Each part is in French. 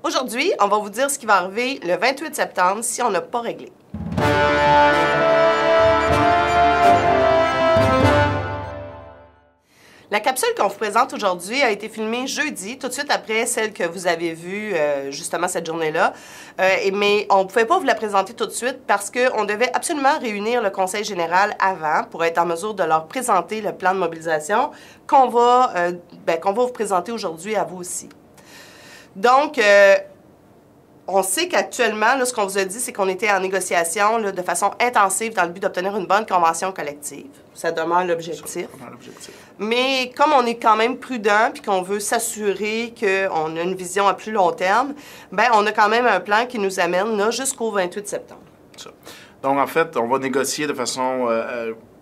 Aujourd'hui, on va vous dire ce qui va arriver le 28 septembre si on n'a pas réglé. La capsule qu'on vous présente aujourd'hui a été filmée jeudi, tout de suite après celle que vous avez vue justement cette journée-là. Mais on ne pouvait pas vous la présenter tout de suite parce qu'on devait absolument réunir le Conseil général avant pour être en mesure de leur présenter le plan de mobilisation qu'on va vous présenter aujourd'hui à vous aussi. Donc, on sait qu'actuellement, ce qu'on vous a dit, c'est qu'on était en négociation de façon intensive dans le but d'obtenir une bonne convention collective. Ça demeure l'objectif. Mais comme on est quand même prudent puis qu'on veut s'assurer qu'on a une vision à plus long terme, bien, on a quand même un plan qui nous amène là jusqu'au 28 septembre. Ça. Donc, en fait, on va négocier de façon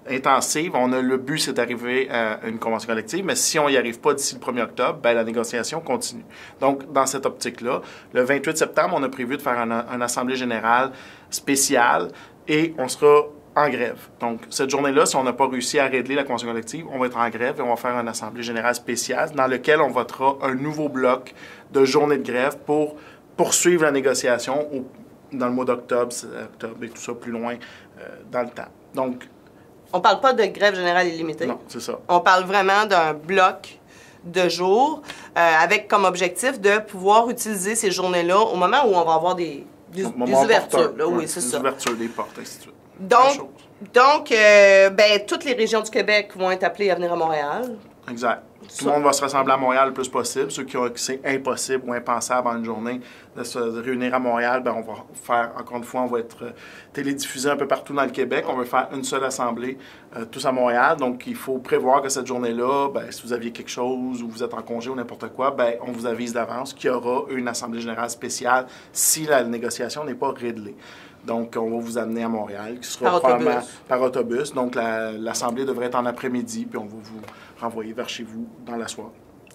intensive. Le but, c'est d'arriver à une convention collective, mais si on n'y arrive pas d'ici le 1er octobre, bien, la négociation continue. Donc, dans cette optique-là, le 28 septembre, on a prévu de faire une assemblée générale spéciale et on sera en grève. Donc, cette journée-là, si on n'a pas réussi à régler la convention collective, on va être en grève et on va faire une assemblée générale spéciale dans laquelle on votera un nouveau bloc de journées de grève pour poursuivre la négociation dans le mois d'octobre, et tout ça plus loin dans le temps. Donc, on ne parle pas de grève générale illimitée. Non, c'est ça. On parle vraiment d'un bloc de jours avec comme objectif de pouvoir utiliser ces journées-là au moment où on va avoir des ouvertures. Là, oui, c'est ça. Des ouvertures, des portes, ainsi de suite. Donc toutes les régions du Québec vont être appelées à venir à Montréal. Exact. Tout le monde va se rassembler à Montréal le plus possible. Ceux qui c'est impossible ou impensable en une journée de se réunir à Montréal, bien, on va faire, encore une fois, on va être télédiffusé un peu partout dans le Québec. On veut faire une seule assemblée, tous à Montréal. Donc, il faut prévoir que cette journée-là, bien, si vous aviez quelque chose ou vous êtes en congé ou n'importe quoi, bien, on vous avise d'avance qu'il y aura une assemblée générale spéciale si la négociation n'est pas réglée. Donc, on va vous amener à Montréal, qui sera probablement par autobus. Donc, l'assemblée devrait être en après-midi, puis on va vous renvoyer vers chez vous dans la soirée.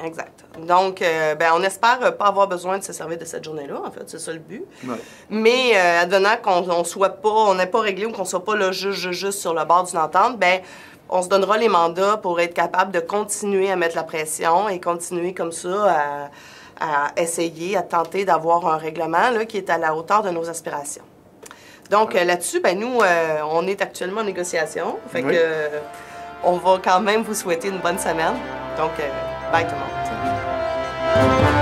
Exact. Donc, on espère pas avoir besoin de se servir de cette journée-là, en fait, c'est ça le but. Ouais. Mais, advenant qu'on n'ait pas réglé ou qu'on ne soit pas là juste sur le bord d'une entente, bien, on se donnera les mandats pour être capable de continuer à mettre la pression et continuer comme ça à essayer, à tenter d'avoir un règlement là, qui est à la hauteur de nos aspirations. Donc, là-dessus, nous, on est actuellement en négociation. Fait que, on va quand même vous souhaiter une bonne semaine. Donc, bye tout le monde.